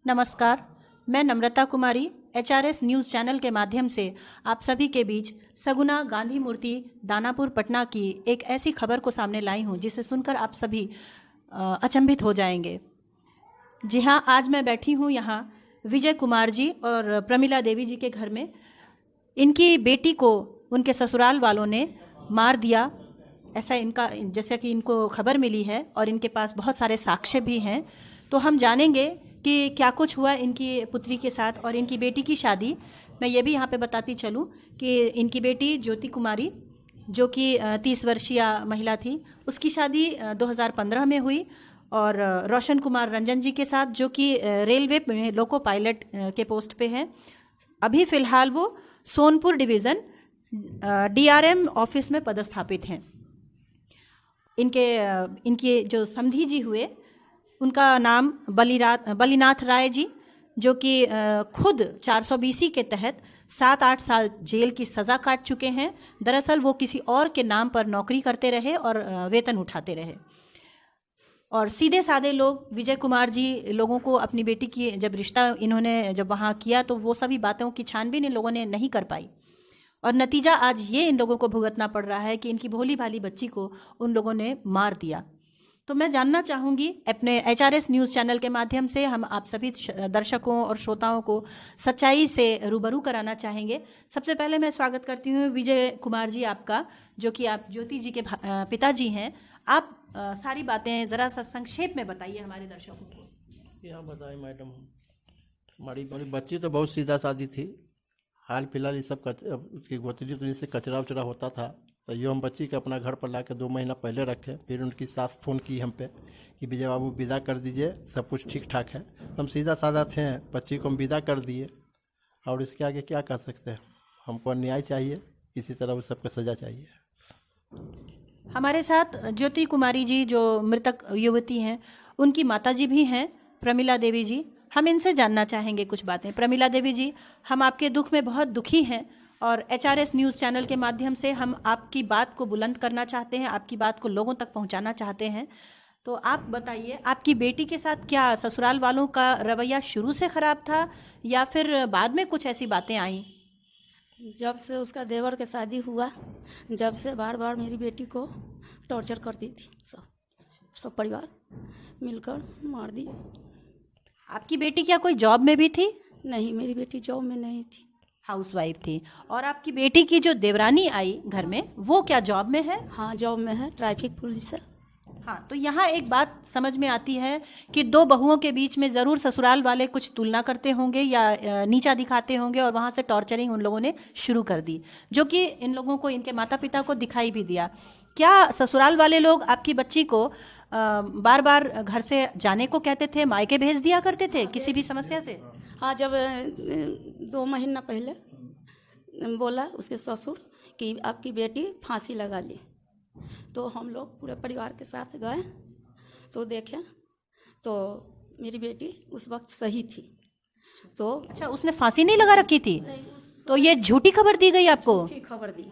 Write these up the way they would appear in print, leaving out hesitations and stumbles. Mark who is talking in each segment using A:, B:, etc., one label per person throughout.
A: नमस्कार, मैं नम्रता कुमारी HRS news channel के माध्यम से आप सभी के बीच सगुना गांधी मूर्ति दानापुर पटना की एक ऐसी खबर को सामने लाई हूं जिसे सुनकर आप सभी अचंभित हो जाएंगे। जी हाँ, आज मैं बैठी हूं यहाँ विजय कुमार जी और प्रमिला देवी जी के घर में। इनकी बेटी को उनके ससुराल वालों ने मार दिया, ऐसा इनका जैसा कि इनको खबर मिली है और इनके पास बहुत सारे साक्ष्य भी हैं। तो हम जानेंगे कि क्या कुछ हुआ इनकी पुत्री के साथ और इनकी बेटी की शादी। मैं ये भी यहाँ पे बताती चलूँ कि इनकी बेटी ज्योति कुमारी जो कि 30 वर्षीय महिला थी, उसकी शादी 2015 में हुई और रोशन कुमार रंजन जी के साथ जो कि रेलवे में लोको पायलट के पोस्ट पे हैं। अभी फ़िलहाल वो सोनपुर डिवीज़न DRM ऑफिस में पदस्थापित हैं। इनके जो समधी जी हुए उनका नाम बलिनाथ राय जी, जो कि खुद 420 के तहत 7-8 साल जेल की सज़ा काट चुके हैं। दरअसल वो किसी और के नाम पर नौकरी करते रहे और वेतन उठाते रहे और सीधे साधे लोग। विजय कुमार जी लोगों को अपनी बेटी की जब रिश्ता इन्होंने जब वहाँ किया तो वो सभी बातों की छानबीन इन लोगों ने नहीं कर पाई और नतीजा आज ये इन लोगों को भुगतना पड़ रहा है कि इनकी भोली भाली बच्ची को उन लोगों ने मार दिया। तो मैं जानना चाहूँगी अपने HRS न्यूज़ चैनल के माध्यम से हम आप सभी दर्शकों और श्रोताओं को सच्चाई से रूबरू कराना चाहेंगे। सबसे पहले मैं स्वागत करती हूँ विजय कुमार जी आपका, जो कि आप ज्योति जी के पिताजी हैं। आप सारी बातें ज़रा सा संक्षेप में बताइए हमारे दर्शकों को।
B: क्या बताएं मैडम, हमारी बच्ची तो बहुत सीधा सादी थी। हाल फिलहाल ये सब उसकी गोतरी उतरी से कचरा उचरा होता था तो ये हम बच्ची के अपना घर पर ला के 2 महीना पहले रखे। फिर उनकी सास फ़ोन की हम पे कि विजय बाबू विदा कर दीजिए, सब कुछ ठीक ठाक है। हम सीधा साधा थे, बच्ची को हम विदा कर दिए और इसके आगे क्या कर सकते हैं। हमको न्याय चाहिए, इसी तरह उस सबको सज़ा चाहिए।
A: हमारे साथ ज्योति कुमारी जी जो मृतक युवती हैं, उनकी माता जी भी हैं प्रमिला देवी जी। हम इनसे जानना चाहेंगे कुछ बातें। प्रमिला देवी जी, हम आपके दुख में बहुत दुखी हैं और HRS न्यूज़ चैनल के माध्यम से हम आपकी बात को बुलंद करना चाहते हैं, आपकी बात को लोगों तक पहुंचाना चाहते हैं। तो आप बताइए, आपकी बेटी के साथ क्या ससुराल वालों का रवैया शुरू से ख़राब था या फिर बाद में कुछ ऐसी बातें आईं?
C: जब से उसका देवर के शादी हुआ, जब से बार बार मेरी बेटी को टॉर्चर करती थी। सब परिवार मिलकर मार दिए।
A: आपकी बेटी क्या कोई जॉब में भी थी?
C: नहीं, मेरी बेटी जॉब में नहीं थी,
A: हाउसवाइफ थी। और आपकी बेटी की जो देवरानी आई घर में, वो क्या जॉब में है?
C: हाँ, जॉब में है, ट्रैफिक पुलिस है।
A: हाँ, तो यहाँ एक बात समझ में आती है कि 2 बहुओं के बीच में ज़रूर ससुराल वाले कुछ तुलना करते होंगे या नीचा दिखाते होंगे और वहाँ से टॉर्चरिंग उन लोगों ने शुरू कर दी, जो कि इन लोगों को, इनके माता पिता को दिखाई भी दिया। क्या ससुराल वाले लोग आपकी बच्ची को बार बार घर से जाने को कहते थे, मायके भेज दिया करते थे किसी भी समस्या से?
C: हाँ, जब 2 महीना पहले बोला उसके ससुर कि आपकी बेटी फांसी लगा ली, तो हम लोग पूरे परिवार के साथ गए तो देखे तो मेरी बेटी उस वक्त सही थी। तो
A: अच्छा, उसने फांसी नहीं लगा रखी थी? तो ये झूठी खबर दी गई आपको?
C: झूठी खबर दी।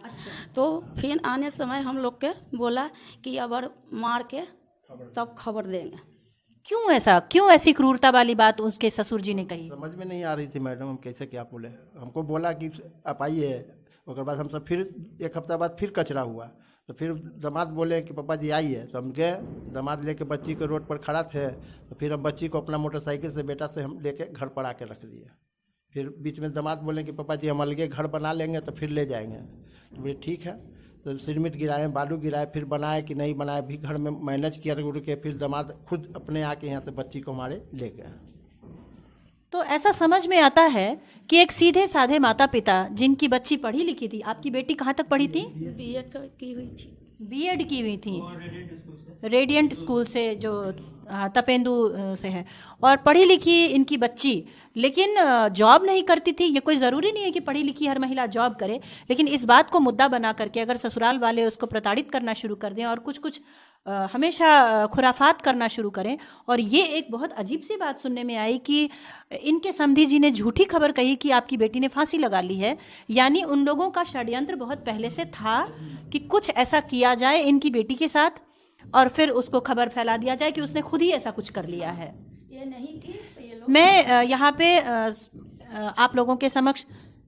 C: तो फिर आने समय हम लोग के बोला कि अगर मार के तब खबर देंगे।
A: क्यों ऐसा, क्यों ऐसी क्रूरता वाली बात उसके ससुर जी ने कही?
B: समझ में नहीं आ रही थी मैडम, हम कैसे क्या बोले। हमको बोला कि आप आइए, उसके बाद हम सब फिर 1 हफ्ता बाद फिर कचरा हुआ तो फिर दामाद बोले कि पापा जी आइए। तो हम गए, दामाद लेके बच्ची के रोड पर खड़ा थे तो फिर हम बच्ची को अपना मोटरसाइकिल से बेटा से हम लेके घर पर आके रख दिए। फिर बीच में दामाद बोले कि पापा जी हम अलगे घर बना लेंगे तो फिर ले जाएंगे। तो बोले ठीक है। तो सीमेंट गिराए, बालू गिराए, फिर बनाए कि नहीं बनाए, भी घर में मैनेज किया के फिर दामाद खुद अपने आके यहाँ से बच्ची को हमारे ले गए।
A: तो ऐसा समझ में आता है कि एक सीधे साधे माता पिता जिनकी बच्ची पढ़ी लिखी थी, आपकी बेटी कहाँ तक पढ़ी थी?
C: बीएड की हुई थी।
A: बीएड की हुई थी रेडियंट स्कूल से, जो तपेंदु से है और पढ़ी लिखी इनकी बच्ची, लेकिन जॉब नहीं करती थी। ये कोई ज़रूरी नहीं है कि पढ़ी लिखी हर महिला जॉब करे, लेकिन इस बात को मुद्दा बना करके अगर ससुराल वाले उसको प्रताड़ित करना शुरू कर दें और कुछ कुछ हमेशा खुराफात करना शुरू करें। और ये एक बहुत अजीब सी बात सुनने में आई कि इनके समधी जी ने झूठी खबर कही कि आपकी बेटी ने फांसी लगा ली है। यानी उन लोगों का षड्यंत्र बहुत पहले से था कि कुछ ऐसा किया जाए इनकी बेटी के साथ और फिर उसको खबर फैला दिया जाए कि उसने खुद ही ऐसा कुछ कर लिया है।
C: ये नहीं कि तो ये लोग
A: मैं यहाँ पे आप लोगों के समक्ष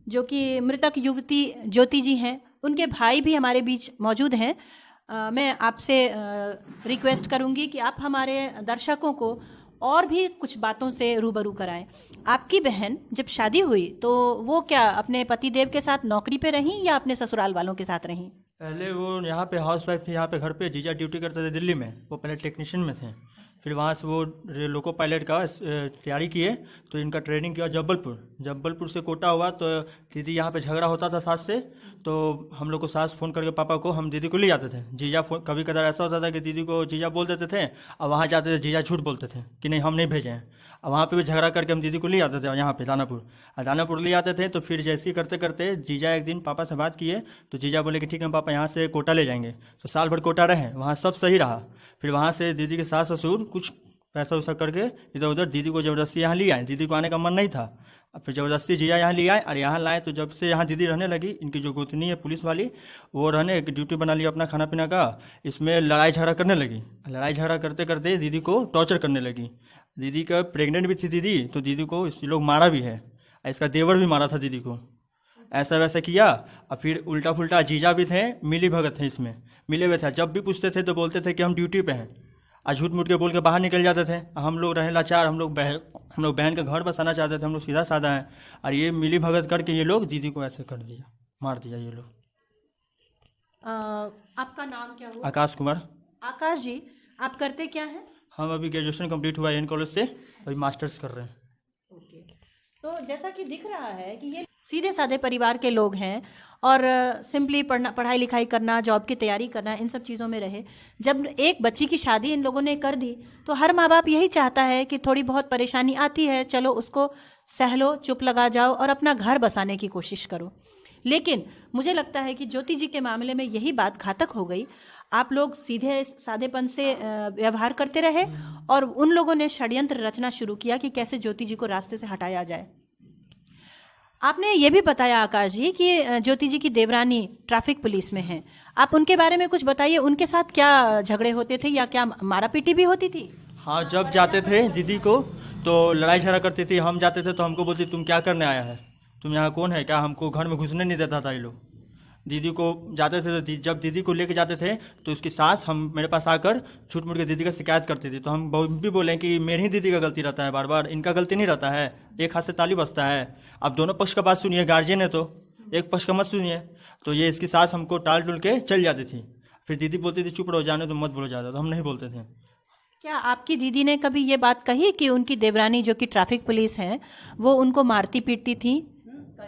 A: जो कि मृतक युवती ज्योति जी हैं, उनके भाई भी हमारे बीच मौजूद हैं। मैं आपसे रिक्वेस्ट करूंगी कि आप हमारे दर्शकों को और भी कुछ बातों से रूबरू कराएं। आपकी बहन जब शादी हुई तो वो क्या अपने पतिदेव के साथ नौकरी पे रहीं या अपने ससुराल वालों के साथ रहीं?
D: पहले वो यहाँ पे हाउस वाइफ थी, यहाँ पे घर पे जीजा ड्यूटी करते थे दिल्ली में। वो पहले टेक्नीशियन में थे, फिर वहाँ से वो लोको पायलट का तैयारी किए तो इनका ट्रेनिंग किया जबलपुर से कोटा हुआ। तो दीदी यहाँ पे झगड़ा होता था सास से, तो हम लोग को सास फ़ोन करके पापा को हम दीदी को ले जाते थे। जीजा फोन कभी कदार ऐसा होता था कि दीदी को जीजा बोल देते थे और वहाँ जाते थे जीजा झूठ बोलते थे कि नहीं हम नहीं भेजे हैं। और वहाँ पे भी झगड़ा करके हम दीदी को ले आते थे यहाँ पे दानापुर ले आते थे। तो फिर जैसे ही करते करते जीजा एक दिन पापा से बात किए तो जीजा बोले कि ठीक है पापा यहाँ से कोटा ले जाएंगे। तो साल भर कोटा रहे, वहाँ सब सही रहा। फिर वहाँ से दीदी के सास ससुर कुछ पैसा वैसा करके इधर उधर दीदी को ज़बरदस्ती यहाँ ले आए। दीदी को आने का मन नहीं था, अब फिर ज़बरदस्ती जीजा यहाँ ले आए और यहाँ लाए। तो जब से यहाँ दीदी रहने लगी, इनकी जो गोतनी है पुलिस वाली, वो रहने एक ड्यूटी बना लिया अपना खाना पीना का। इसमें लड़ाई झगड़ा करने लगी। लड़ाई झगड़ा करते करते दीदी को टॉर्चर करने लगी। दीदी का प्रेग्नेंट भी थी दीदी, तो दीदी को इस लोग मारा भी है। इसका देवर भी मारा था दीदी को, ऐसा वैसा किया। और फिर उल्टा फुल्टा जीजा भी थे, मिली भगत थे, इसमें मिले हुए थे। जब भी पूछते थे तो बोलते थे कि हम ड्यूटी पे हैं और झूठ मूठ के बोल के बाहर निकल जाते थे। हम लोग रहे लाचार, हम लोग बहन का घर बसाना चाहते थे, हम लोग सीधा साधा हैं। और ये मिली भगत करके ये लोग दीदी को ऐसे कर दिया, मार दिया ये लोग।
A: आपका नाम क्या हुआ?
D: आकाश कुमार।
A: आकाश जी, आप करते क्या हैं?
D: हम अभी ग्रेजुएशन कंप्लीट हुआ एन कॉलेज से, अभी मास्टर्स कर रहे हैं।
A: ओके, तो जैसा कि दिख रहा है कि ये सीधे साधे परिवार के लोग हैं और सिंपली पढ़ाई लिखाई करना, जॉब की तैयारी करना, इन सब चीज़ों में रहे। जब एक बच्ची की शादी इन लोगों ने कर दी तो हर माँ बाप यही चाहता है कि थोड़ी बहुत परेशानी आती है, चलो उसको सह लो, चुप लगा जाओ और अपना घर बसाने की कोशिश करो। लेकिन मुझे लगता है कि ज्योति जी के मामले में यही बात घातक हो गई। आप लोग सीधे साधेपन से व्यवहार करते रहे और उन लोगों ने षड्यंत्र रचना शुरू किया कि कैसे ज्योति जी को रास्ते से हटाया जाए। आपने ये भी बताया आकाश जी कि ज्योति जी की देवरानी ट्रैफिक पुलिस में हैं। आप उनके बारे में कुछ बताइए, उनके साथ क्या झगड़े होते थे या क्या मारा पीटी भी होती थी?
D: हाँ, जब जाते थे दीदी को तो लड़ाई झगड़ा करती थी। हम जाते थे तो हमको बोलती तुम क्या करने आया है, तुम यहाँ कौन है क्या? हमको घर में घुसने नहीं देता था ये लोग। दीदी को जाते थे तो जब दीदी को लेके जाते थे तो उसकी सास मेरे पास आकर झूठ मूठ के दीदी का शिकायत करती थी। तो हम भी बोले कि मेरी ही दीदी का गलती रहता है, बार बार इनका गलती नहीं रहता है, एक हाथ से ताली बजता है। अब दोनों पक्ष का बात सुनिए, गार्जियन है तो एक पक्ष का मत सुनिए। तो ये इसकी सास हमको टाल टुल के चल जाती थी। फिर दीदी बोलती थी चुप रहो, जाने तो मत बोलो ज़्यादा, तो हम नहीं बोलते थे।
A: क्या आपकी दीदी ने कभी ये बात कही कि उनकी देवरानी जो कि ट्रैफिक पुलिस है वो उनको मारती पीटती थी?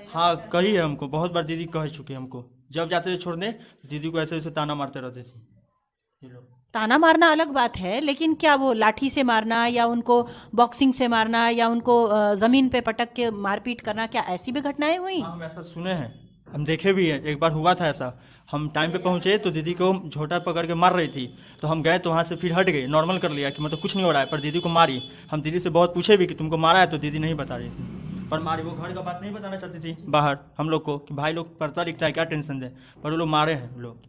D: हाँ, कही है हमको, बहुत बार दीदी कह चुकी है हमको। जब जाते थे छोड़ने दीदी को ऐसे ऐसे ताना मारते रहते थे ये लोग।
A: ताना मारना अलग बात है, लेकिन क्या वो लाठी से मारना या उनको बॉक्सिंग से मारना या उनको जमीन पे पटक के मारपीट करना, क्या ऐसी भी घटनाएं हुई?
D: हाँ, हम ऐसा सुने हैं, हम देखे भी हैं। एक बार हुआ था ऐसा, हम टाइम पे पहुंचे तो दीदी को झोटा पकड़ के मार रही थी। तो हम गए तो वहाँ से फिर हट गए, नॉर्मल कर लिया कि मतलब कुछ नहीं हो रहा है, पर दीदी को मारी। हम दीदी से बहुत पूछे भी कि तुमको मारा है, तो दीदी नहीं बता रही थी। पर मारी, वो घर का बात नहीं बताना चाहती थी बाहर हम लोग को कि भाई लोग पढ़ता लिखता है, क्या टेंशन दे, पर वो लोग मारे हैं लोग।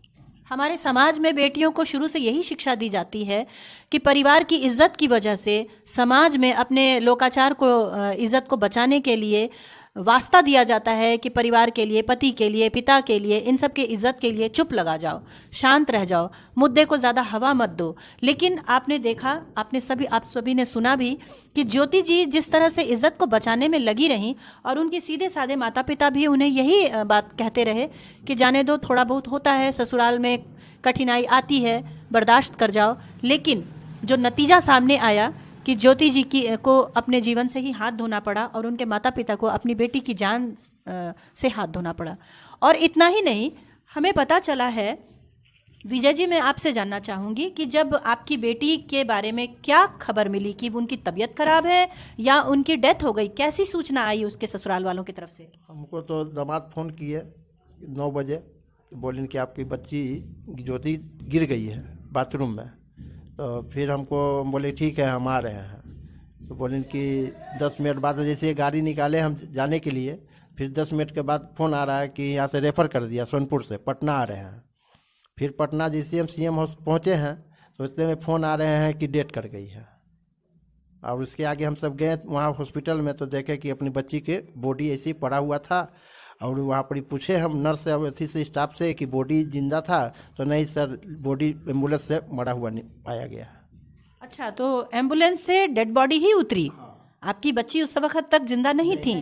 A: हमारे समाज में बेटियों को शुरू से यही शिक्षा दी जाती है कि परिवार की इज्जत की वजह से समाज में अपने लोकाचार को, इज्जत को बचाने के लिए वास्ता दिया जाता है कि परिवार के लिए, पति के लिए, पिता के लिए, इन सब के इज्जत के लिए चुप लगा जाओ, शांत रह जाओ, मुद्दे को ज़्यादा हवा मत दो। लेकिन आपने देखा, आप सभी ने सुना भी कि ज्योति जी जिस तरह से इज्जत को बचाने में लगी रहीं और उनके सीधे साधे माता पिता भी उन्हें यही बात कहते रहे कि जाने दो, थोड़ा बहुत होता है, ससुराल में कठिनाई आती है, बर्दाश्त कर जाओ। लेकिन जो नतीजा सामने आया कि ज्योति जी को अपने जीवन से ही हाथ धोना पड़ा और उनके माता पिता को अपनी बेटी की जान से हाथ धोना पड़ा। और इतना ही नहीं, हमें पता चला है विजय जी, मैं आपसे जानना चाहूंगी कि जब आपकी बेटी के बारे में क्या खबर मिली कि उनकी तबीयत खराब है या उनकी डेथ हो गई, कैसी सूचना आई उसके ससुराल वालों की तरफ से?
B: हमको तो दामाद फ़ोन किए 9 बजे, बोलें कि आपकी बच्ची ज्योति गिर गई है बाथरूम में। तो फिर हमको बोले ठीक है हम आ रहे हैं। तो बोलें कि 10 मिनट बाद जैसे गाड़ी निकाले हम जाने के लिए, फिर 10 मिनट के बाद फ़ोन आ रहा है कि यहाँ से रेफ़र कर दिया सोनपुर से, पटना आ रहे हैं। फिर पटना जैसे हम CM हाउस पहुँचे हैं तो इतने में फ़ोन आ रहे हैं कि डेथ कर गई है। और उसके आगे हम सब गए वहाँ हॉस्पिटल में तो देखे कि अपनी बच्ची के बॉडी ऐसे ही पड़ा हुआ था। और वहाँ पर ही पूछे हम नर्स से और ऐसी से स्टाफ से कि बॉडी जिंदा था, तो नहीं सर, बॉडी एम्बुलेंस से मरा हुआ नहीं पाया गया।
A: अच्छा, तो एम्बुलेंस से डेड बॉडी ही उतरी? आपकी बच्ची उस वक्त तक जिंदा नहीं थी?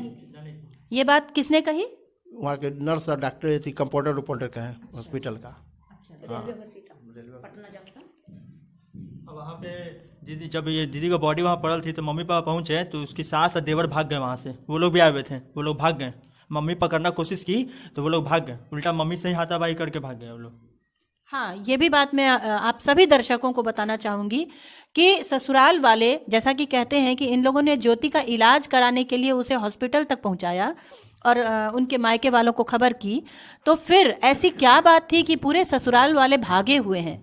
A: ये बात किसने कही?
B: वहाँ के नर्स और डॉक्टर थी, कंपाउंडर रिपोर्टर का है हॉस्पिटल का।
D: अब वहाँ पे दीदी, जब ये दीदी का बॉडी वहाँ पड़ल थी तो मम्मी पापा पहुँचे तो उसकी सास और देवर भाग गए वहाँ से। वो लोग भी आए हुए थे, वो लोग भाग गए। मम्मी पकड़ना कोशिश की तो वो लोग भाग गए, उल्टा मम्मी से ही हाथापाई करके भाग गए वो लोग।
A: हाँ, ये भी बात मैं आप सभी दर्शकों को बताना चाहूंगी कि ससुराल वाले जैसा कि कहते हैं कि इन लोगों ने ज्योति का इलाज कराने के लिए उसे हॉस्पिटल तक पहुंचाया और उनके मायके वालों को खबर की। तो फिर ऐसी क्या बात थी कि पूरे ससुराल वाले भागे हुए हैं?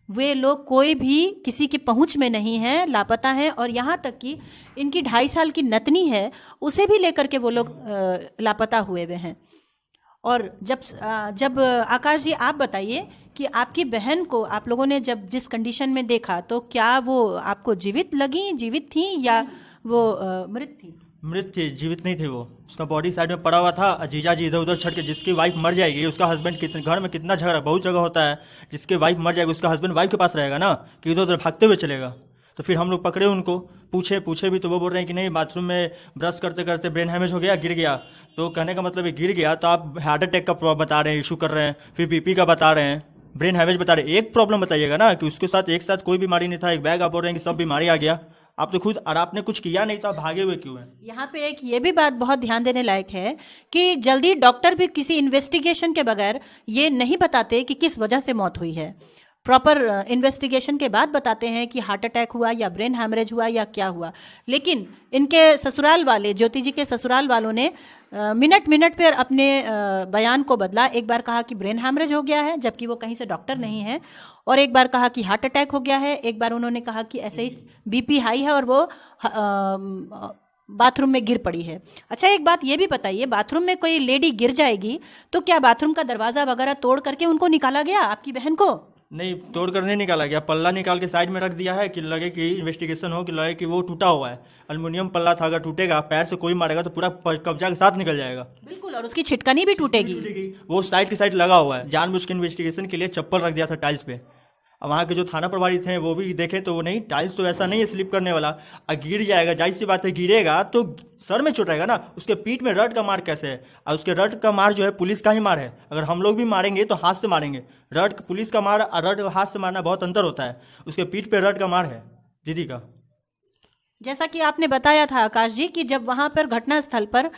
A: वे लोग कोई भी किसी की पहुंच में नहीं है, लापता हैं। और यहाँ तक कि इनकी 2.5 साल की नतनी है, उसे भी लेकर के वो लोग लापता हुए हैं। और जब आकाश जी आप बताइए कि आपकी बहन को आप लोगों ने जब जिस कंडीशन में देखा तो क्या वो आपको जीवित लगी, जीवित थी या वो मृत थी?
D: मृत थी, जीवित नहीं थे वो। उसका बॉडी साइड में पड़ा हुआ था। जीजा जी इधर उधर छट के, जिसकी वाइफ मर जाएगी, उसका हस्बैंड कितने घर में कितना झगड़ा बहुत जगह होता है, जिसके वाइफ मर जाएगी उसका हस्बैंड वाइफ के पास रहेगा ना, कि इधर उधर भागते हुए चलेगा। तो फिर हम लोग पकड़े उनको, पूछे भी तो वो बोल रहे हैं कि नहीं, बाथरूम में ब्रश करते करते ब्रेन हैमेज हो गया, गिर गया। तो कहने का मतलब है गिर गया तो आप हार्ट अटैक का बता रहे हैं, इशू कर रहे हैं, फिर BP का बता रहे हैं, ब्रेन हैमेज बता रहे हैं। एक प्रॉब्लम बताइएगा ना कि उसके साथ एक साथ कोई बीमारी नहीं था, एक बैग आप बोल रहे हैं कि सब बीमारी आ गया। आप तो खुद, और आपने कुछ किया नहीं था, भागे हुए क्यों हैं?
A: यहाँ पे एक ये भी बात बहुत ध्यान देने लायक है कि जल्दी डॉक्टर भी किसी इन्वेस्टिगेशन के बगैर ये नहीं बताते कि किस वजह से मौत हुई है। प्रॉपर इन्वेस्टिगेशन के बाद बताते हैं कि हार्ट अटैक हुआ या ब्रेन हैमरेज हुआ या क्या हुआ। लेकिन इनके ससुराल वाले, ज्योति जी के ससुराल वालों ने मिनट पर अपने बयान को बदला। एक बार कहा कि ब्रेन हैमरेज हो गया है, जबकि वो कहीं से डॉक्टर नहीं है, और एक बार कहा कि हार्ट अटैक हो गया है, एक बार उन्होंने कहा कि ऐसे ही BP हाई है और वो बाथरूम में गिर पड़ी है। अच्छा, एक बात ये भी बताइए, बाथरूम में कोई लेडी गिर जाएगी तो क्या बाथरूम का दरवाजा वगैरह तोड़ करके उनको निकाला गया आपकी बहन को?
D: नहीं, तोड़ कर नहीं निकाला गया, पल्ला निकाल के साइड में रख दिया है कि लगे कि इन्वेस्टिगेशन हो, कि लगे कि वो टूटा हुआ है। एल्युमिनियम पल्ला था, अगर टूटेगा, पैर से कोई मारेगा तो पूरा कब्जा के साथ निकल जाएगा।
A: बिल्कुल, और उसकी छिटकनी भी टूटेगी।
D: वो साइड की साइड लगा हुआ है। जानबूझ के इन्वेस्टिगेशन के लिए चप्पल रख दिया था टाइल्स पे। अब वहाँ के जो थाना प्रभारी थे वो भी देखें तो वो नहीं, टाइल्स तो ऐसा नहीं है स्लिप करने वाला, और गिर जाएगा, जाहिर सी बात है गिरेगा तो सर में चोट आएगा ना। उसके पीठ में रड का मार कैसे है? और उसके रड का मार जो है पुलिस का ही मार है। अगर हम लोग भी मारेंगे तो हाथ से मारेंगे, रड पुलिस का मार और रड हाथ से मारना बहुत अंतर होता है। उसके पीठ पे रड का मार है दीदी का।
A: जैसा कि आपने बताया था आकाश जी कि जब वहां पर घटना स्थल पर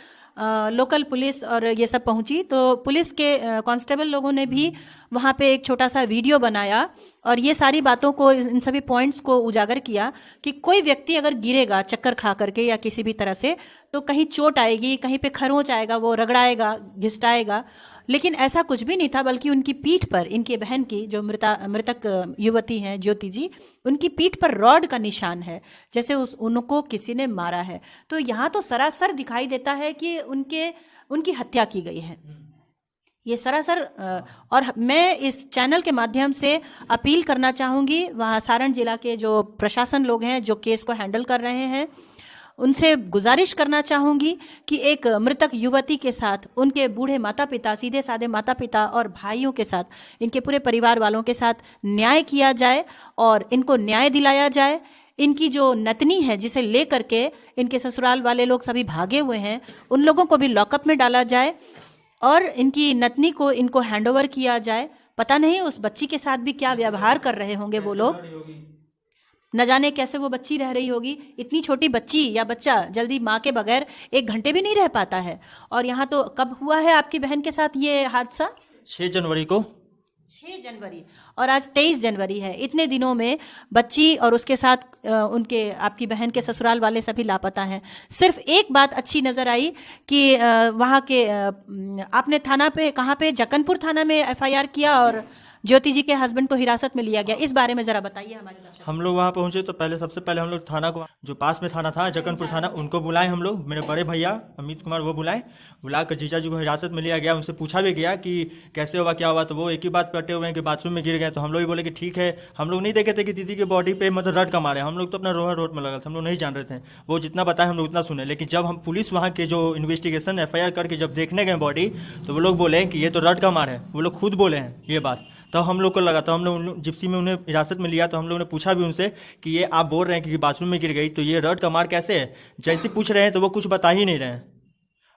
A: लोकल पुलिस और ये सब पहुंची तो पुलिस के कांस्टेबल लोगों ने भी वहां पे एक छोटा सा वीडियो बनाया और ये सारी बातों को, इन सभी पॉइंट्स को उजागर किया कि कोई व्यक्ति अगर गिरेगा चक्कर खा करके या किसी भी तरह से तो कहीं चोट आएगी, कहीं पे खरोंच आएगा, वो रगड़ाएगा, घिसटाएगा। लेकिन ऐसा कुछ भी नहीं था, बल्कि उनकी पीठ पर, इनके बहन की जो मृतक युवती हैं ज्योति जी, उनकी पीठ पर रॉड का निशान है, जैसे उनको किसी ने मारा है। तो यहाँ तो सरासर दिखाई देता है कि उनकी हत्या की गई है, ये सरासर। और मैं इस चैनल के माध्यम से अपील करना चाहूँगी वहाँ सारण जिला के जो प्रशासन लोग हैं जो केस को हैंडल कर रहे हैं, उनसे गुजारिश करना चाहूंगी कि एक मृतक युवती के साथ उनके बूढ़े माता पिता, सीधे साधे माता पिता और भाइयों के साथ, इनके पूरे परिवार वालों के साथ न्याय किया जाए और इनको न्याय दिलाया जाए। इनकी जो नतनी है जिसे ले करके इनके ससुराल वाले लोग सभी भागे हुए हैं, उन लोगों को भी लॉकअप में डाला जाए और इनकी नतनी को इनको हैंडओवर किया जाए। पता नहीं उस बच्ची के साथ भी क्या व्यवहार कर रहे होंगे वो लोग, न जाने कैसे वो बच्ची रह रही होगी। इतनी छोटी बच्ची या बच्चा जल्दी माँ के बगैर 1 घंटे भी नहीं रह पाता है। और यहाँ तो कब हुआ है आपकी बहन के साथ ये हादसा?
D: 6 जनवरी को
A: 6 जनवरी और आज 23 जनवरी है। इतने दिनों में बच्ची और उसके साथ उनके आपकी बहन के ससुराल वाले सभी लापता हैं। सिर्फ एक बात अच्छी नजर आई कि वहाँ के आपने थाना पे कहाँ पे जक्कनपुर थाना में एफआईआर किया और ज्योति जी के हस्बैंड को हिरासत में लिया गया। इस बारे में जरा बताइए हमारे दर्शकों
D: हम लोग वहाँ पहुँचे तो सबसे पहले हम लोग थाना को, जो पास में थाना था जक्कनपुर थाना, उनको बुलाए हम लोग, मेरे बड़े भैया अमित कुमार वो बुलाकर जीजा जी को हिरासत में लिया गया। उनसे पूछा भी गया कि कैसे हुआ क्या हुआ, तो वो एक ही बात पे अटे हुए हैं कि बाथरूम में गिर गए। तो हम लोग भी बोले कि ठीक है, हम लोग नहीं देखे थे कि दीदी की बॉडी पे मतलब रड का मारे, हम लोग तो अपना रोड में लगा था, हम लोग नहीं जान रहे थे। वो जितना बताया हम लोग उतना सुने, लेकिन जब हम पुलिस वहाँ के जो इन्वेस्टिगेशन एफआईआर करके जब देखने गए बॉडी, तो वो लोग बोले कि ये तो रड का मार है, वो लोग खुद बोले हैं ये बात। तो हम लोग को लगा, तो हम लोग जिप्सी में उन्हें हिरासत में लिया, तो हम लोगों ने पूछा भी उनसे कि ये आप बोल रहे हैं कि बाथरूम में गिर गई, तो ये रड का मार कैसे है? जैसे पूछ रहे हैं तो वो कुछ बता ही नहीं रहे हैं।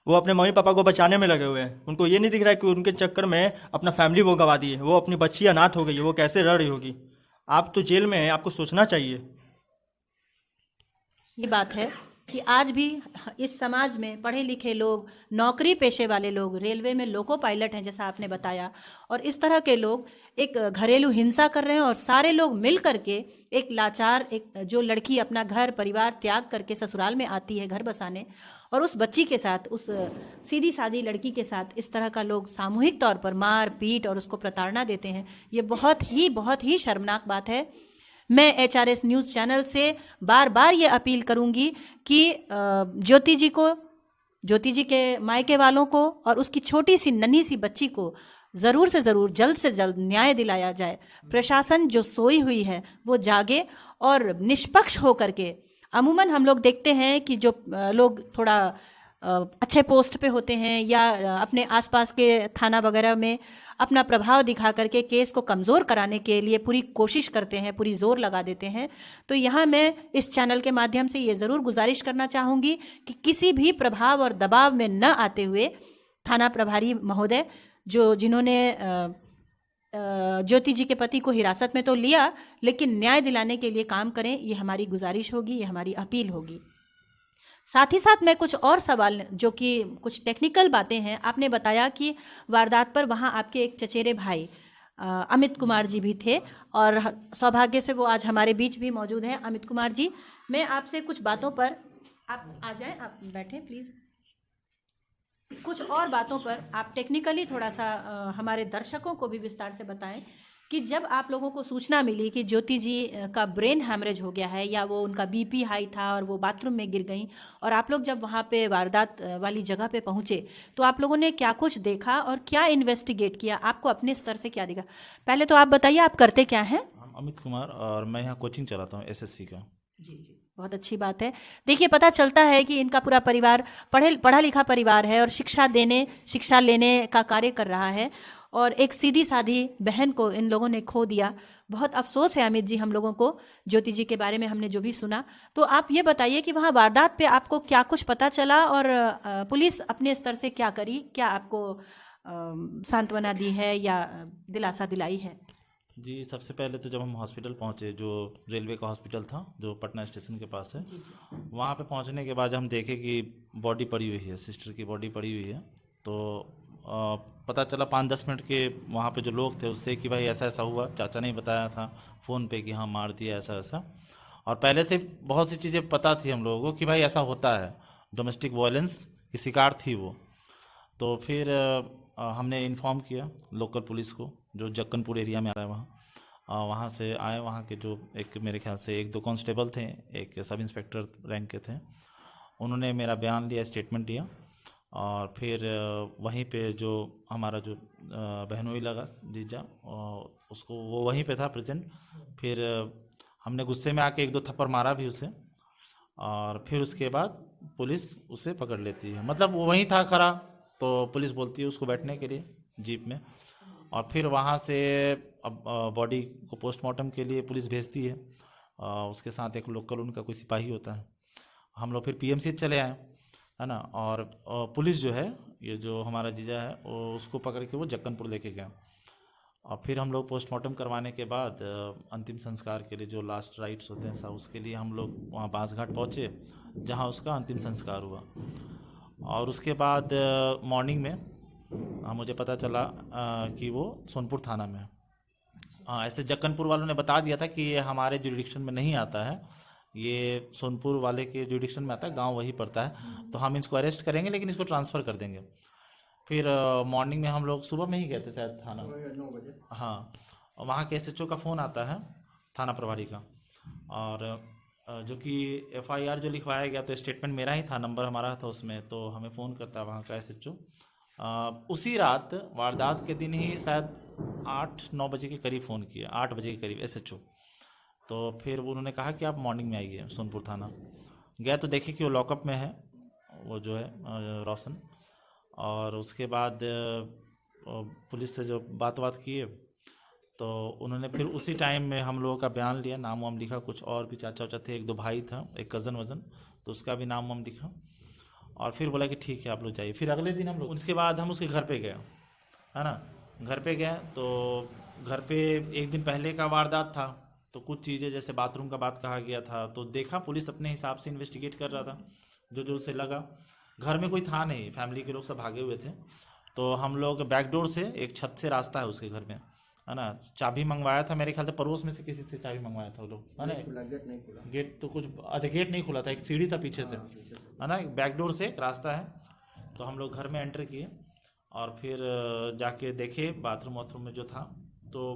D: वो अपने मम्मी पापा को बचाने में लगे हुए हैं। उनको ये नहीं दिख रहा है कि उनके चक्कर में अपना फैमिली वो गंवा दी है, वो अपनी बच्ची अनाथ हो गई है, वो कैसे रड़ रही होगी। आप तो जेल में हैं, आपको सोचना चाहिए।
A: ये बात है कि आज भी इस समाज में पढ़े लिखे लोग, नौकरी पेशे वाले लोग, रेलवे में लोको पायलट हैं जैसा आपने बताया, और इस तरह के लोग एक घरेलू हिंसा कर रहे हैं और सारे लोग मिल करके एक लाचार, एक जो लड़की अपना घर परिवार त्याग करके ससुराल में आती है घर बसाने, और उस बच्ची के साथ, उस सीधी सादी लड़की के साथ इस तरह का लोग सामूहिक तौर पर मार पीट और उसको प्रताड़ना देते हैं। ये बहुत ही शर्मनाक बात है। मैं एचआरएस न्यूज़ चैनल से बार बार ये अपील करूंगी कि ज्योति जी के मायके वालों को और उसकी छोटी सी नन्ही सी बच्ची को ज़रूर से ज़रूर जल्द से जल्द न्याय दिलाया जाए। प्रशासन जो सोई हुई है वो जागे और निष्पक्ष होकर के, अमूमन हम लोग देखते हैं कि जो लोग थोड़ा अच्छे पोस्ट पे होते हैं या अपने आसपास के थाना वगैरह में अपना प्रभाव दिखा करके केस को कमज़ोर कराने के लिए पूरी कोशिश करते हैं, पूरी जोर लगा देते हैं। तो यहाँ मैं इस चैनल के माध्यम से ये ज़रूर गुजारिश करना चाहूँगी कि किसी भी प्रभाव और दबाव में न आते हुए थाना प्रभारी महोदय जिन्होंने ज्योति जी के पति को हिरासत में तो लिया, लेकिन न्याय दिलाने के लिए काम करें, ये हमारी गुजारिश होगी, ये हमारी अपील होगी। साथ ही साथ मैं कुछ और सवाल, जो कि कुछ टेक्निकल बातें हैं, आपने बताया कि वारदात पर वहाँ आपके एक चचेरे भाई अमित कुमार जी भी थे और सौभाग्य से वो आज हमारे बीच भी मौजूद हैं। अमित कुमार जी, मैं आपसे कुछ बातों पर, आप आ जाएं, आप बैठें प्लीज़। कुछ और बातों पर आप टेक्निकली थोड़ा सा हमारे दर्शकों को भी विस्तार से बताएं कि जब आप लोगों को सूचना मिली कि ज्योति जी का ब्रेन हैमरेज हो गया है या वो उनका बीपी हाई था और वो बाथरूम में गिर गई, और आप लोग जब वहाँ पे वारदात वाली जगह पे पहुँचे तो आप लोगों ने क्या कुछ देखा और क्या इन्वेस्टिगेट किया, आपको अपने स्तर से क्या दिखा? पहले तो आप बताइए, आप करते क्या हैं?
E: अमित कुमार, और मैं यहाँ कोचिंग चलाता हूँ एसएससी का।
A: जी, बहुत अच्छी बात है। देखिए, पता चलता है कि इनका पूरा परिवार पढ़ा लिखा परिवार है और शिक्षा लेने का कार्य कर रहा है, और एक सीधी सादी बहन को इन लोगों ने खो दिया। बहुत अफसोस है अमित जी हम लोगों को, ज्योति जी के बारे में हमने जो भी सुना। तो आप ये बताइए कि वहाँ वारदात पे आपको क्या कुछ पता चला और पुलिस अपने स्तर से क्या करी, क्या आपको सांत्वना दी है या दिलासा दिलाई है?
E: जी, सबसे पहले तो जब हम हॉस्पिटल पहुँचे, जो रेलवे का हॉस्पिटल था जो पटना स्टेशन के पास है, वहाँ पे पहुँचने के बाद हम देखे कि बॉडी पड़ी हुई है, सिस्टर की बॉडी पड़ी हुई है। तो पता चला 5-10 मिनट के वहाँ पे जो लोग थे उससे कि भाई ऐसा ऐसा हुआ। चाचा ने बताया था फ़ोन पे कि हाँ मार दिया ऐसा ऐसा, और पहले से बहुत सी चीज़ें पता थी हम लोगों को कि भाई ऐसा होता है, डोमेस्टिक वायलेंस की शिकार थी वो। तो फिर हमने इन्फॉर्म किया लोकल पुलिस को जो जक्कनपुर एरिया में आ रहा है, वहाँ से आए। वहाँ के जो एक मेरे ख्याल से 1-2 कांस्टेबल थे, एक सब इंस्पेक्टर रैंक के थे, उन्होंने मेरा बयान लिया, स्टेटमेंट दिया, और फिर वहीं पे जो हमारा जो बहनोई लगा जीजा, उसको वो वहीं पे था प्रेजेंट। फिर हमने गुस्से में आके 1-2 थप्पड़ मारा भी उसे, और फिर उसके बाद पुलिस उसे पकड़ लेती है। मतलब वो वहीं था खड़ा, तो पुलिस बोलती है उसको बैठने के लिए जीप में, और फिर वहाँ से अब बॉडी को पोस्टमार्टम के लिए पुलिस भेजती है। उसके साथ एक लोकल उनका कोई सिपाही होता है। हम लोग फिर पीएमसी चले आए, है ना, और पुलिस जो है, ये जो हमारा जीजा है, उसको पकड़ के वो जक्कनपुर लेके गया। और फिर हम लोग पोस्टमार्टम करवाने के बाद अंतिम संस्कार के लिए जो लास्ट राइट्स होते हैं सब, उसके लिए हम लोग वहाँ बांसघाट पहुँचे, जहाँ उसका अंतिम संस्कार हुआ। और उसके बाद मॉर्निंग में मुझे पता चला कि वो सोनपुर थाना में है। हाँ, ऐसे जक्कनपुर वालों ने बता दिया था कि ये हमारे जुरिडिक्शन में नहीं आता है, ये सोनपुर वाले के जुरिडिक्शन में आता है, गांव वही पड़ता है, तो हम इसको अरेस्ट करेंगे लेकिन इसको ट्रांसफ़र कर देंगे। फिर मॉर्निंग में हम लोग सुबह में ही गए थे शायद थाना,
B: 9 बजे।
E: हाँ, और वहाँ के SHO का फ़ोन आता है थाना प्रभारी का, और जो कि FIR जो लिखवाया गया तो स्टेटमेंट मेरा ही था, नंबर हमारा था उसमें, तो हमें फ़ोन करता है वहाँ का SHO। उसी रात वारदात के दिन ही शायद 8-9 बजे के करीब फ़ोन किया, 8 बजे के करीब SHO। तो फिर उन्होंने कहा कि आप मॉर्निंग में आइए सोनपुर थाना। गया तो देखे कि वो लॉकअप में है, वो जो है रोशन, और उसके बाद पुलिस से जो बात किए तो उन्होंने फिर उसी टाइम में हम लोगों का बयान लिया, नाम वाम लिखा, कुछ और भी चाचा वाचा थे, 1-2 भाई था, एक कज़न वज़न, तो उसका भी नाम वाम लिखा, और फिर बोला कि ठीक है आप लोग जाइए। फिर अगले दिन हम लोग, उसके बाद हम उसके घर पे गए, है ना, घर पे गए तो घर पे एक दिन पहले का वारदात था, तो कुछ चीज़ें जैसे बाथरूम का बात कहा गया था, तो देखा पुलिस अपने हिसाब से इन्वेस्टिगेट कर रहा था, जो उसे लगा। घर में कोई था नहीं, फैमिली के लोग सब भागे हुए थे, तो हम लोग बैकडोर से, एक छत से रास्ता है उसके घर में, है ना, चाबी मंगवाया था, मेरे ख्याल से पड़ोस में से किसी से चाबी मंगवाया था वो लोग, है ना।
B: गेट नहीं खुला,
E: गेट तो कुछ, अच्छा गेट नहीं खुला था, एक सीढ़ी था पीछे से, है ना, बैकडोर से एक रास्ता है, तो हम लोग घर में एंटर किए और फिर जाके देखे बाथरूम वाथरूम में जो था, तो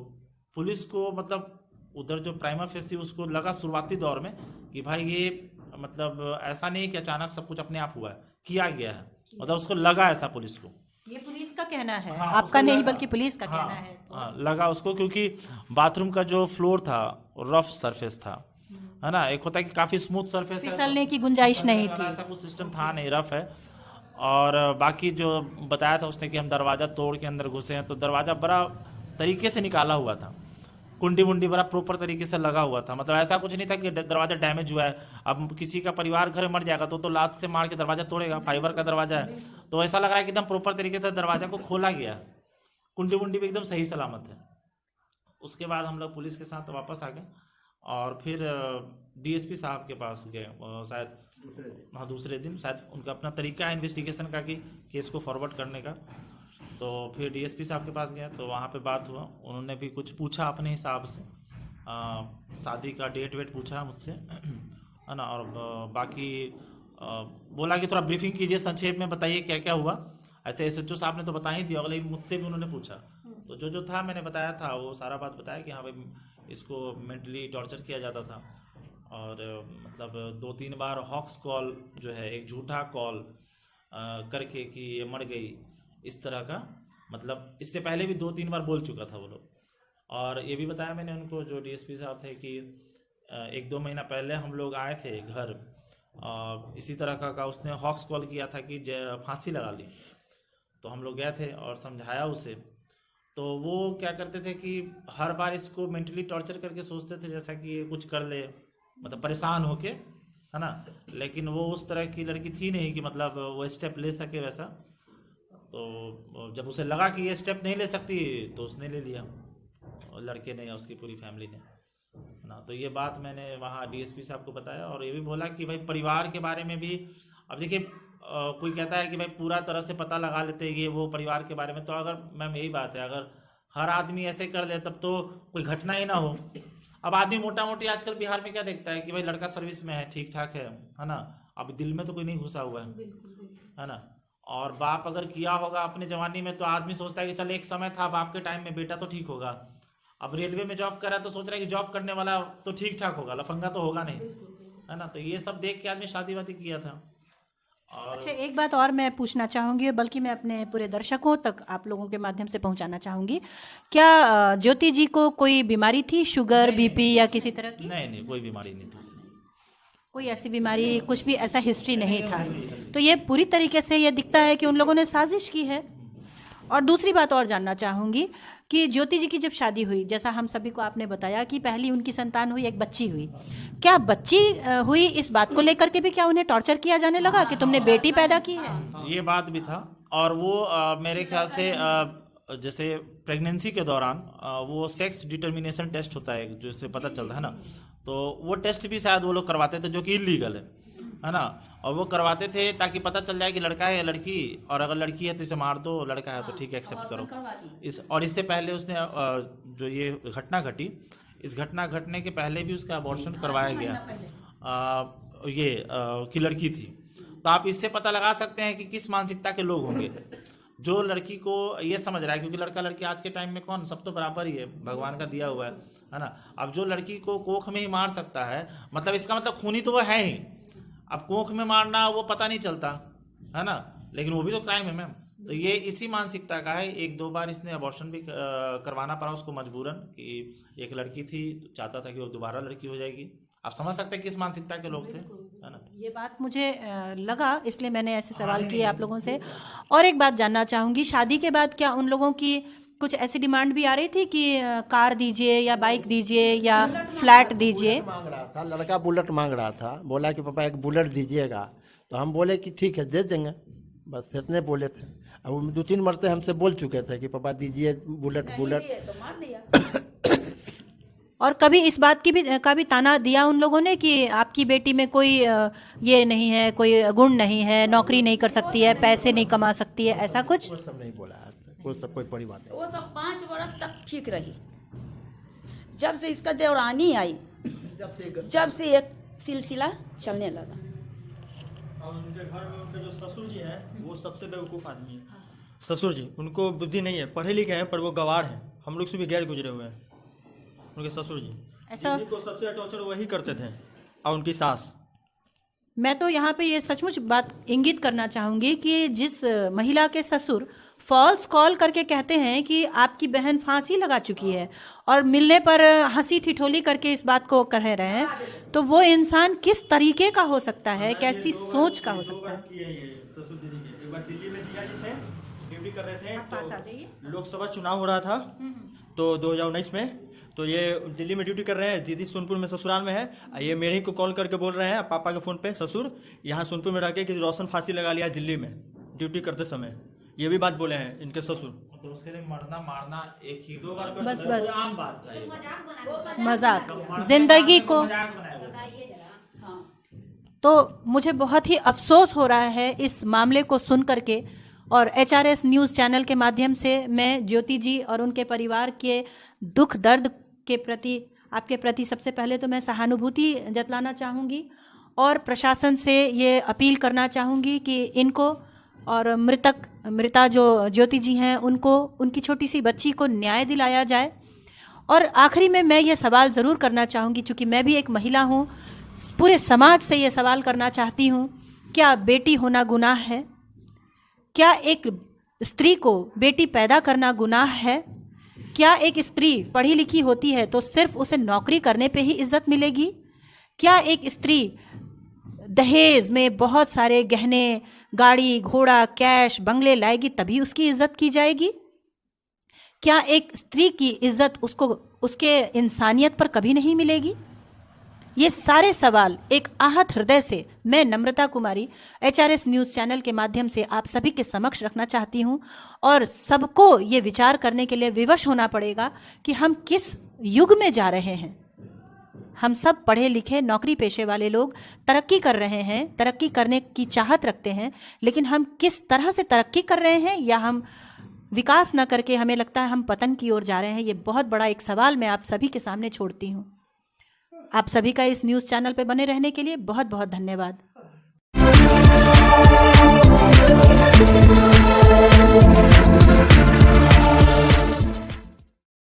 E: पुलिस को मतलब उधर जो प्राइमा फेसी उसको लगा शुरुआती दौर में कि भाई ये मतलब ऐसा नहीं कि अचानक सब कुछ अपने आप हुआ है, किया गया है, मतलब उसको लगा ऐसा पुलिस को।
A: ये पुलिस का कहना है,
E: हाँ,
A: आपका
E: उसको
A: नहीं
E: लगा।
A: बल्कि पुलिस का
E: हाँ,
A: कहना है।
E: हाँ, लगा उसको, क्योंकि बाथरूम का जो फ्लोर था रफ सरफेस था, है ना, एक होता है कि काफी स्मूथ सरफेस है,
A: फिसलने की गुंजाइश नहीं थी।
E: ऐसा कुछ सिस्टम था नहीं, रफ है। और बाकी जो बताया था उसने कि हम दरवाज़ा तोड़ के अंदर घुसे हैं, तो दरवाज़ा बड़ा तरीके से निकाला हुआ था, कुंडी वुंडी बड़ा प्रॉपर तरीके से लगा हुआ था, मतलब ऐसा कुछ नहीं था कि दरवाज़ा डैमेज हुआ है। अब किसी का परिवार घर मर जाएगा तो लात से मार के दरवाज़ा तोड़ेगा, फाइबर का दरवाज़ा है, तो ऐसा लग रहा है कि एकदम प्रॉपर तरीके से दरवाज़ा को खोला गया है, कुंडी वुंडी भी एकदम सही सलामत है। उसके बाद हम लोग पुलिस के साथ वापस आ गए और फिर DSP साहब के पास गए, शायद हाँ दूसरे दिन, शायद उनका अपना तरीका है इन्वेस्टिगेशन का कि केस को फॉरवर्ड करने का। तो फिर DSP साहब के पास गया तो वहाँ पे बात हुआ, उन्होंने भी कुछ पूछा अपने हिसाब से, शादी का डेट वेट पूछा मुझसे, है ना, और बाकी बोला कि थोड़ा ब्रीफिंग कीजिए, संक्षेप में बताइए क्या क्या हुआ। ऐसे SHO साहब ने तो बता ही दिया, अगले मुझसे भी उन्होंने पूछा, तो जो था मैंने बताया था, वो सारा बात बताया कि हाँ भाई इसको मेंटली टॉर्चर किया जाता था, और मतलब 2-3 बार हॉक्स कॉल जो है, एक झूठा कॉल करके कि ये मर गई, इस तरह का, मतलब इससे पहले भी 2-3 बार बोल चुका था वो लोग। और ये भी बताया मैंने उनको, जो DSP साहब थे, कि 1-2 महीना पहले हम लोग आए थे घर, इसी तरह का उसने हॉक्स कॉल किया था कि फांसी लगा ली, तो हम लोग गए थे और समझाया उसे, तो वो क्या करते थे कि हर बार इसको मेंटली टॉर्चर करके सोचते थे जैसा कि ये कुछ कर ले, मतलब परेशान होके, है ना, लेकिन वो उस तरह की लड़की थी नहीं कि मतलब वो स्टेप ले सके वैसा। तो जब उसे लगा कि ये स्टेप नहीं ले सकती तो उसने ले लिया, और लड़के ने या उसकी पूरी फैमिली ने, है ना। तो ये बात मैंने वहाँ DSP साहब को बताया, और ये भी बोला कि भाई परिवार के बारे में भी, अब देखिए कोई कहता है कि भाई पूरा तरह से पता लगा लेते ये वो परिवार के बारे में, तो अगर मैम यही बात है, अगर हर आदमी ऐसे कर ले तब तो कोई घटना ही ना हो। अब आदमी मोटा मोटी आजकल बिहार में क्या देखता है कि भाई लड़का सर्विस में है, ठीक ठाक है ना, अब दिल में तो कोई नहीं घुसा हुआ है ना। और बाप अगर किया होगा अपने जवानी में तो आदमी सोचता है कि चल एक समय था बाप के टाइम में, बेटा तो ठीक होगा। अब रेलवे में जॉब कर रहा है तो सोच रहा है कि जॉब करने वाला तो ठीक ठाक होगा, लफंगा तो होगा नहीं, है ना। तो ये सब देख के आदमी शादी वादी किया था। और
A: अच्छा, एक बात और मैं पूछना चाहूंगी, बल्कि मैं अपने पूरे दर्शकों तक आप लोगों के माध्यम से पहुंचाना चाहूंगी, क्या ज्योति जी को कोई बीमारी थी, शुगर, BP या किसी तरह की?
E: नहीं, कोई बीमारी नहीं थी उसे,
A: कोई ऐसी बीमारी, कुछ भी ऐसा हिस्ट्री नहीं था। तो ये पूरी तरीके से ये दिखता है कि उन लोगों ने साजिश की है। और दूसरी बात और जानना चाहूंगी कि ज्योति जी की जब शादी हुई, जैसा हम सभी को आपने बताया कि पहली उनकी संतान हुई, एक बच्ची हुई, क्या बच्ची हुई इस बात को लेकर के भी क्या उन्हें टॉर्चर किया जाने लगा कि तुमने बेटी पैदा की है?
E: ये बात भी था। और वो मेरे ख्याल से जैसे प्रेगनेंसी के दौरान वो सेक्स डिटर्मिनेशन टेस्ट होता है जिससे पता चलता है ना, तो वो टेस्ट भी शायद वो लोग करवाते थे, जो कि इलीगल है। है ना। और वो करवाते थे ताकि पता चल जाए कि लड़का है या लड़की, और अगर लड़की है तो इसे मार दो, लड़का है तो ठीक है एक्सेप्ट करो। और इससे पहले उसने जो ये घटना घटी, इस घटना घटने के पहले भी उसका अबॉर्शन करवाया गया कि लड़की थी। तो आप इससे पता लगा सकते हैं कि किस मानसिकता के लोग होंगे। जो लड़की को ये समझ रहा है, क्योंकि लड़का लड़की आज के टाइम में कौन, सब तो बराबर ही है, भगवान का दिया हुआ है ना। अब जो लड़की को कोख में ही मार सकता है, मतलब इसका मतलब खूनी तो वो है ही। अब कोख में मारना वो पता नहीं चलता है ना, लेकिन वो भी तो क्राइम है मैम। तो ये इसी मानसिकता का है। 1-2 बार इसने अबॉर्शन भी करवाना पड़ा उसको मजबूरन, कि एक लड़की थी, चाहता था कि वो दोबारा लड़की हो जाएगी। आप समझ सकते हैं किस मानसिकता के लोग थे, है ना।
A: ये बात मुझे लगा, इसलिए मैंने ऐसे सवाल किए आप लोगों से। और एक बात जानना चाहूंगी, शादी के बाद क्या उन लोगों की कुछ ऐसी डिमांड भी आ रही थी कि कार दीजिए या बाइक दीजिए या फ्लैट दीजिए?
B: मांग रहा था लड़का, बुलेट मांग रहा था, बोला कि पापा एक बुलेट दीजिएगा। तो हम बोले कि ठीक है दे देंगे, बस इतने बोले थे। अब वो 2-3 मरते हमसे बोल चुके थे कि पापा दीजिए बुलेट।
C: तो मार दिया।
A: और कभी इस बात की भी का ताना दिया उन लोगों ने कि आपकी बेटी में कोई ये नहीं है, कोई गुण नहीं है, नौकरी नहीं कर सकती है, पैसे नहीं कमा सकती है, ऐसा कुछ?
B: वो सब नहीं बोला, कोई बड़ी बात नहीं।
C: वो सब 5 वर्ष तक ठीक रही। जब से इसका देवरानी आई, जब से एक सिलसिला चलने लगा।
D: और उनके घर में उनके जो ससुर जी हैं वो सबसे बेवकूफ़ आदमी है। ससुर जी, उनको बुद्धि नहीं है, पढ़े लिखे हैं पर वो गवार हैं, हम लोग से भी गैर गुजरे हुए हैं। उनके ससुर जी
A: ऐसा
D: को सबसे टॉर्चर वही करते थे, और उनकी सास।
A: मैं तो यहाँ पे ये सचमुच बात इंगित करना चाहूंगी कि जिस महिला के ससुर फॉल्स कॉल करके कहते हैं कि आपकी बहन फांसी लगा चुकी है और मिलने पर हंसी ठिठोली करके इस बात को कह रहे हैं, तो वो इंसान किस तरीके का हो सकता है, कैसी सोच का हो सकता है?
D: ससुर दीदी के एक बार दिल्ली में जिया जी थे, ड्यूटी कर रहे थे,
A: पास आ जाइए।
D: तो लोकसभा चुनाव हो रहा था तो 2019 में, तो ये दिल्ली में ड्यूटी कर रहे हैं, दीदी सोनपुर में ससुराल में है। ये मेरे ही को कॉल करके बोल रहे हैं पापा के फोन पे, ससुर यहाँ सोनपुर में रह के कि रोशन फांसी लगा लिया दिल्ली में ड्यूटी करते समय। ये भी बात बोले हैं इनके ससुर।
E: तो उसके लिए मरना मारना एक ही 2 बार
A: बस बस
E: आम बात है।
A: मजाक, जिंदगी को।
E: मजाक बनाया।
A: तो मुझे बहुत ही अफसोस हो रहा है इस मामले को सुन करके, और HRS न्यूज़ चैनल के माध्यम से मैं ज्योति जी और उनके परिवार के दुख दर्द के प्रति, आपके प्रति सबसे पहले तो मैं सहानुभूति जतलाना चाहूँगी, और प्रशासन से ये अपील करना चाहूँगी कि इनको और मृता जो ज्योति जी हैं उनको, उनकी छोटी सी बच्ची को न्याय दिलाया जाए। और आखिरी में मैं ये सवाल ज़रूर करना चाहूँगी, चूँकि मैं भी एक महिला हूँ, पूरे समाज से ये सवाल करना चाहती हूँ, क्या बेटी होना गुनाह है? क्या एक स्त्री को बेटी पैदा करना गुनाह है? क्या एक स्त्री पढ़ी लिखी होती है तो सिर्फ उसे नौकरी करने पे ही इज्जत मिलेगी? क्या एक स्त्री दहेज में बहुत सारे गहने, गाड़ी घोड़ा, कैश, बंगले लाएगी तभी उसकी इज्जत की जाएगी? क्या एक स्त्री की इज्जत उसको उसके इंसानियत पर कभी नहीं मिलेगी? ये सारे सवाल एक आहत हृदय से मैं नम्रता कुमारी HRS न्यूज़ चैनल के माध्यम से आप सभी के समक्ष रखना चाहती हूँ, और सबको ये विचार करने के लिए विवश होना पड़ेगा कि हम किस युग में जा रहे हैं। हम सब पढ़े लिखे नौकरी पेशे वाले लोग तरक्की कर रहे हैं, तरक्की करने की चाहत रखते हैं, लेकिन हम किस तरह से तरक्की कर रहे हैं, या हम विकास न करके हमें लगता है हम पतन की ओर जा रहे हैं? ये बहुत बड़ा एक सवाल मैं आप सभी के सामने छोड़ती हूँ। आप सभी का इस न्यूज़ चैनल पे बने रहने के लिए बहुत बहुत धन्यवाद।